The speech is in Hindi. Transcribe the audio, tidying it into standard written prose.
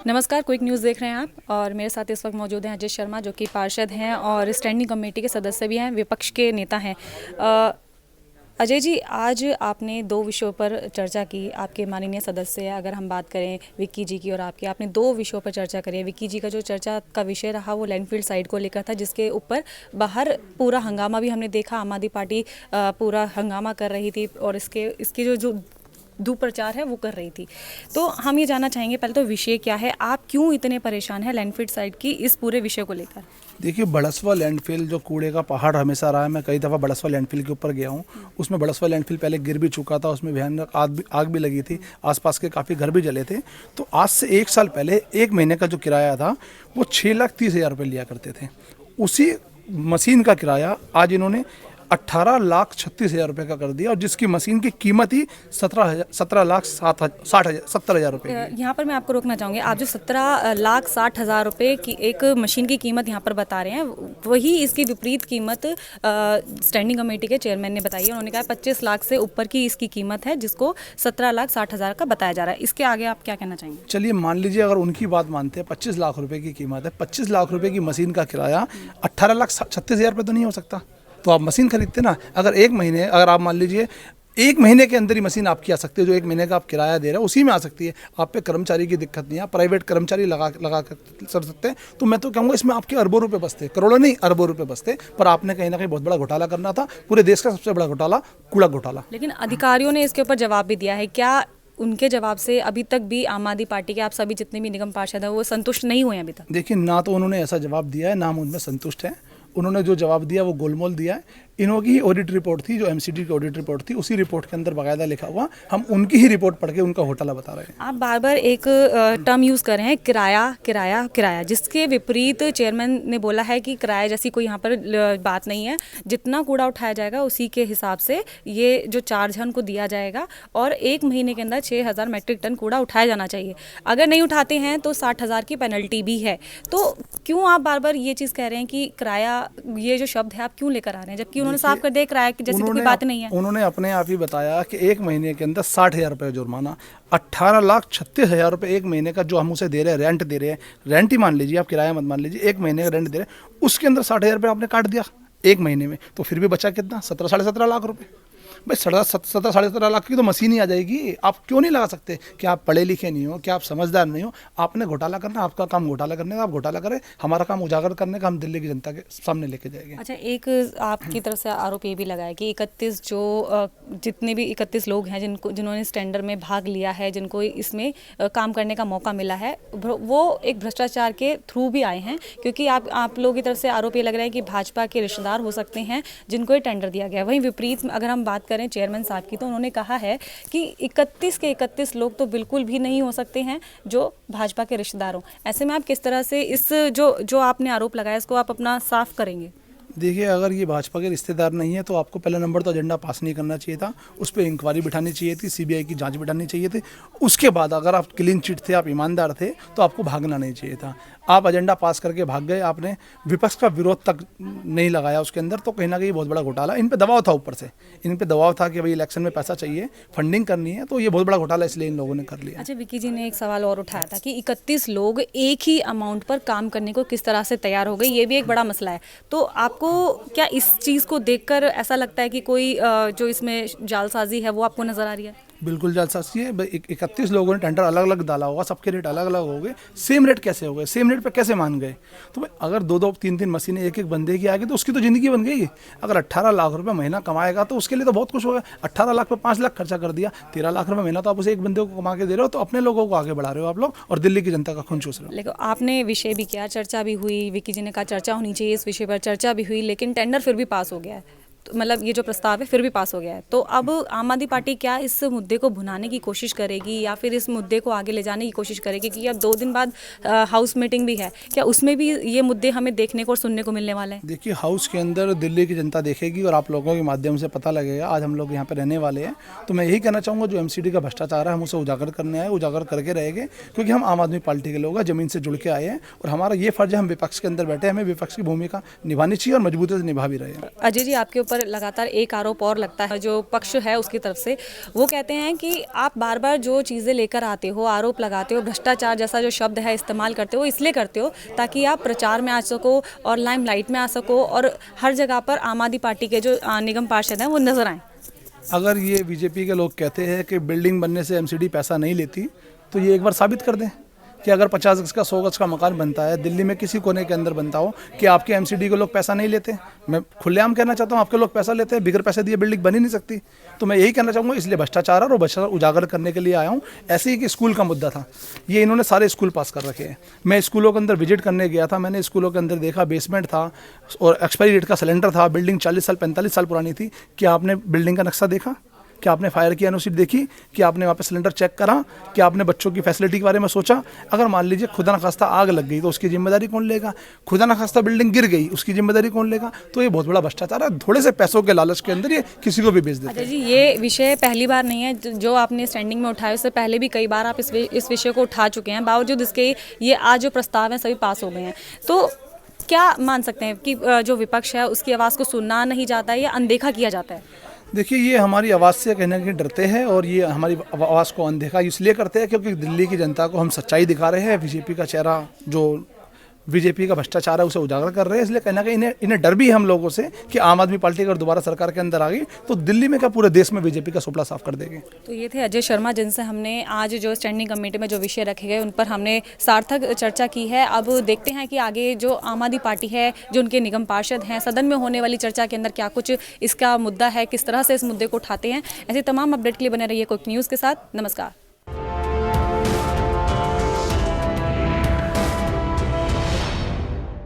नमस्कार, क्विक न्यूज़ देख रहे हैं आप और मेरे साथ इस वक्त मौजूद हैं अजय शर्मा, जो कि पार्षद हैं और स्टैंडिंग कमेटी के सदस्य भी हैं, विपक्ष के नेता हैं। अजय जी, आज आपने दो विषयों पर चर्चा की। आपके माननीय सदस्य, अगर हम बात करें विक्की जी की और आपकी, आपने दो विषयों पर चर्चा करी है। विक्की जी का जो चर्चा का विषय रहा वो लैंडफिल साइट को लेकर था, जिसके ऊपर बाहर पूरा हंगामा भी हमने देखा। आम आदमी पार्टी पूरा हंगामा कर रही थी और इसकी जो दुष्प्रचार है वो कर रही थी। तो हम ये जानना चाहेंगे पहले तो विषय क्या है, आप क्यों इतने परेशान हैं लैंडफिल साइट की इस पूरे विषय को लेकर? देखिए, बड़सवा लैंडफिल जो कूड़े का पहाड़ हमेशा रहा है। मैं कई दफ़ा बड़सवा लैंडफिल के ऊपर गया हूँ। उसमें बड़सवा लैंडफिल पहले गिर भी चुका था, उसमें भयानक आग भी लगी थी, आसपास के काफ़ी घर भी जले थे। तो आज से 1 साल पहले 1 महीने का जो किराया था वो 6,30,000 रुपये लिया करते थे। उसी मशीन का किराया आज इन्होंने 18,36,000 रुपये का कर दिया, और जिसकी मशीन की कीमत ही 17,70,000 रुपये। यहाँ पर मैं आपको रोकना चाहूँगी। आप जो 17,60,000 रुपये की एक मशीन की कीमत यहाँ पर बता रहे हैं, वही इसकी विपरीत कीमत स्टैंडिंग कमेटी के चेयरमैन ने बताई है। उन्होंने कहा 25 लाख से ऊपर की इसकी कीमत है, जिसको 17,60,000 का बताया जा रहा है। इसके आगे आप क्या कहना चाहेंगे? चलिए, मान लीजिए अगर उनकी बात मानते हैं, 25 लाख रुपए की कीमत है। 25 लाख रुपए की मशीन का किराया 18,36,000 रुपये तो नहीं हो सकता। तो आप मशीन खरीदते ना। अगर आप मान लीजिए 1 महीने के अंदर ही मशीन आपकी आ सकती है, जो 1 महीने का आप किराया दे रहे हो उसी में आ सकती है। आप पे कर्मचारी की दिक्कत नहीं है, आप प्राइवेट कर्मचारी लगा कर कर सकते हैं। तो मैं तो कहूँगा इसमें आपके अरबों रुपए बचते, करोड़ों नहीं अरबों रुपए बचते। पर आपने कहीं ना कहीं बहुत बड़ा घोटाला करना था। पूरे देश का सबसे बड़ा घोटाला, कूड़ा घोटाला। लेकिन अधिकारियों ने इसके ऊपर जवाब भी दिया है। क्या उनके जवाब से अभी तक भी आम आदमी पार्टी के आप सभी जितने भी निगम पार्षद हैं वो संतुष्ट नहीं हुए अभी तक? देखिए, ना तो उन्होंने ऐसा जवाब दिया है, ना हम उनमें संतुष्ट हैं। उन्होंने जो जवाब दिया वो गोलमोल दिया है। इन्होंने ही ऑडिट रिपोर्ट थी, जो एमसीडी की ऑडिट रिपोर्ट थी, उसी रिपोर्ट के अंदर बाकायदा लिखा हुआ, हम उनकी ही रिपोर्ट पढ़ के उनका घोटाला बता रहे हैं। आप बार बार एक टर्म यूज़ कर रहे हैं, किराया किराया किराया, जिसके विपरीत चेयरमैन ने बोला है कि किराया जैसी कोई यहाँ पर बात नहीं है। जितना कूड़ा उठाया जाएगा उसी के हिसाब से ये जो चार्ज है उनको दिया जाएगा, और 1 महीने के अंदर 6,000 मैट्रिक टन कूड़ा उठाया जाना चाहिए। अगर नहीं उठाते हैं तो 60,000 की पेनल्टी भी है। तो क्यों आप बार बार ये चीज़ कह रहे हैं कि किराया, ये जो शब्द है आप क्यों लेकर आ रहे हैं, जबकि उन्होंने साफ कर दिया किराया की जैसी कोई बात नहीं है? उन्होंने अपने आप ही बताया कि 1 महीने के अंदर 60,000 रुपये जुर्माना, 18,36,000 रुपये 1 महीने का जो हम उसे दे रहे हैं, रेंट दे रहे हैं। रेंट ही मान लीजिए, आप किराया मत मान लीजिए, 1 महीने का रेंट दे रहे हैं, उसके अंदर 60,000 रुपये आपने काट दिया 1 महीने में। तो फिर भी बचा कितना? 17-17.5 लाख रुपये। भाई 17-17.5 लाख की तो मशीन ही आ जाएगी। आप क्यों नहीं लगा सकते? क्या आप पढ़े लिखे नहीं हो? क्या आप समझदार नहीं हो? आपने घोटाला करना, आपका काम घोटाला करने का, आप घोटाला करें। हमारा काम उजागर करने का, हम दिल्ली की जनता के सामने लेके जाएंगे। अच्छा, एक आपकी तरफ से आरोप ये भी लगाया कि 31 जितने भी 31 लोग हैं जिन्होंने इस टेंडर में भाग लिया है, जिनको इसमें काम करने का मौका मिला है, वो एक भ्रष्टाचार के थ्रू भी आए हैं। क्योंकि आप लोगों की तरफ से आरोप ये लग रहा है कि भाजपा के रिश्तेदार हो सकते हैं जिनको ये टेंडर दिया गया। वहीं विपरीत अगर हम बात करें चेयरमैन साहब की, तो उन्होंने कहा है कि 31 के 31 लोग तो बिल्कुल भी नहीं हो सकते हैं जो भाजपा के रिश्तेदार हों। ऐसे में आप किस तरह से इस जो आपने आरोप लगाया इसको आप अपना साफ करेंगे? देखिए, अगर ये भाजपा के रिश्तेदार नहीं है तो आपको पहला नंबर तो एजेंडा पास नहीं करना चाहिए था। उस पर इंक्वायरी बिठानी चाहिए थी, सीबीआई की जांच बिठानी चाहिए थी। उसके बाद अगर आप क्लीन चिट थे, आप ईमानदार थे, तो आपको भागना नहीं चाहिए था। आप एजेंडा पास करके भाग गए, आपने विपक्ष का विरोध तक नहीं लगाया उसके अंदर। तो कहीं ना कहीं बहुत बड़ा घोटाला, इन पे दबाव था, ऊपर से इन पे दबाव था कि भाई इलेक्शन में पैसा चाहिए, फंडिंग करनी है, तो ये बहुत बड़ा घोटाला इसलिए इन लोगों ने कर लिया। अच्छा, विक्की जी ने एक सवाल और उठाया था कि 31 लोग एक ही अमाउंट पर काम करने को किस तरह से तैयार हो गए, ये भी एक बड़ा मसला है। तो आपको क्या इस चीज़ को देखकर ऐसा लगता है कि कोई जो इसमें जालसाजी है वो आपको नजर आ रही है? बिल्कुल जलसासी है। 31 लोगों ने टेंडर अलग अलग डाला होगा, सबके रेट अलग अलग हो गए, सेम रेट कैसे हो गए, सेम रेट पे कैसे मान गए? तो भाई अगर 2-2 3-3 मशीनें एक बंदे की आ गई तो उसकी तो ज़िंदगी बन गई। अगर 18 लाख रुपए महीना कमाएगा तो उसके लिए तो बहुत कुछ होगा। 18 लाख पे 5 लाख खर्चा कर दिया, 13 लाख रुपए महीना तो आप उसे एक बंदे को कमा के दे रहे हो, तो अपने लोगों को आगे बढ़ा रहे हो आप लोग और दिल्ली की जनता का खून चूस रहे हो। लेकिन आपने विषय भी किया, चर्चा भी हुई, विक्की जी ने कहा चर्चा होनी चाहिए, इस विषय पर चर्चा भी हुई, लेकिन टेंडर फिर भी पास हो गया है। तो मतलब ये जो प्रस्ताव है फिर भी पास हो गया है। तो अब आम आदमी पार्टी क्या इस मुद्दे को भुनाने की कोशिश करेगी या फिर इस मुद्दे को आगे ले जाने की कोशिश करेगी कि अब 2 दिन बाद हाउस मीटिंग भी है, क्या उसमें भी ये मुद्दे हमें देखने को और सुनने को मिलने वाले हैं? देखिए, हाउस के अंदर दिल्ली की जनता देखेगी और आप लोगों के माध्यम से पता लगेगा। आज हम लोग यहाँ पे रहने वाले हैं, तो मैं यही कहना चाहूँगा जो एमसीडी का भ्रष्टाचार है हम उसे उजागर करने आए, उजागर करके रहेंगे, क्योंकि हम आम आदमी पार्टी के लोग हैं, ज़मीन से जुड़ के आए हैं और हमारा ये फर्ज है, हम विपक्ष के अंदर बैठे हैं, हमें विपक्ष की भूमिका निभानी चाहिए और मजबूती से निभा भी रहे हैं। अजय जी, आपके ऊपर लगातार एक आरोप और लगता है, जो पक्ष है उसकी तरफ से वो कहते हैं कि आप बार बार जो चीज़ें लेकर आते हो, आरोप लगाते हो, भ्रष्टाचार जैसा जो शब्द है इस्तेमाल करते हो, इसलिए करते हो ताकि आप प्रचार में आ सको और लाइमलाइट में आ सको और हर जगह पर आम आदमी पार्टी के जो निगम पार्षद हैं वो नजर आए। अगर ये बीजेपी के लोग कहते हैं कि बिल्डिंग बनने से एमसीडी पैसा नहीं लेती, तो ये एक बार साबित कर दें कि अगर 50 गज का 100 गज का मकान बनता है, दिल्ली में किसी कोने के अंदर बनता हो, कि आपके एमसीडी के लोग पैसा नहीं लेते। मैं खुलेआम कहना चाहता हूँ, आपके लोग पैसा लेते हैं, बिगर पैसे दिए बिल्डिंग बन ही नहीं सकती। तो मैं यही कहना चाहूँगा, इसलिए भ्रष्टाचार और भ्रष्टाचार उजागर करने के लिए आया हूँ। ऐसे ही कि स्कूल का मुद्दा था, ये इन्होंने सारे स्कूल पास कर रखे हैं। मैं स्कूलों के अंदर विजिट करने गया था, मैंने स्कूलों के अंदर देखा बेसमेंट था और एक्सपायरी डेट का सिलेंडर था, बिल्डिंग 40 साल 45 साल पुरानी थी। क्या आपने बिल्डिंग का नक्शा देखा? क्या आपने फायर की एनओसी देखी? कि आपने वहाँ पे सिलेंडर चेक करा? कि आपने बच्चों की फैसिलिटी के बारे में सोचा? अगर मान लीजिए खुदा न खास्ता आग लग गई तो उसकी जिम्मेदारी कौन लेगा? खुदा न खास्ता बिल्डिंग गिर गई, उसकी जिम्मेदारी कौन लेगा? तो ये बहुत बड़ा भ्रष्टाचार है। थोड़े से पैसों के लालच के अंदर ये किसी को भी बेच देते अच्छा हैं। जी, ये विषय पहली बार नहीं है जो आपने स्टैंडिंग में उठाया, उससे पहले भी कई बार आप इस विषय को उठा चुके हैं। बावजूद इसके ये आज जो प्रस्ताव हैं सभी पास हो गए हैं। तो क्या मान सकते हैं कि जो विपक्ष है उसकी आवाज़ को सुनना नहीं जाता है या अनदेखा किया जाता है? देखिए, ये हमारी आवाज़ से कहीं ना कहीं डरते हैं और ये हमारी आवाज़ को अनदेखा इसलिए करते हैं क्योंकि दिल्ली की जनता को हम सच्चाई दिखा रहे हैं। बीजेपी का चेहरा, जो बीजेपी का भ्रष्टाचार है, उसे उजागर कर रहे हैं। इसलिए कहीं ना कहीं इन्हें डर भी है हम लोगों से कि आम आदमी पार्टी अगर दोबारा सरकार के अंदर आ गई तो दिल्ली में क्या पूरे देश में बीजेपी का सुपड़ा साफ कर देगी। तो ये थे अजय शर्मा, जिनसे हमने आज जो स्टैंडिंग कमेटी में जो विषय रखे गए उन पर हमने सार्थक चर्चा की है। अब देखते हैं कि आगे जो आम आदमी पार्टी है, जो उनके निगम पार्षद हैं, सदन में होने वाली चर्चा के अंदर क्या कुछ इसका मुद्दा है, किस तरह से इस मुद्दे को उठाते हैं। ऐसे तमाम अपडेट के लिए बने रहिए क्विक न्यूज़ के साथ। नमस्कार।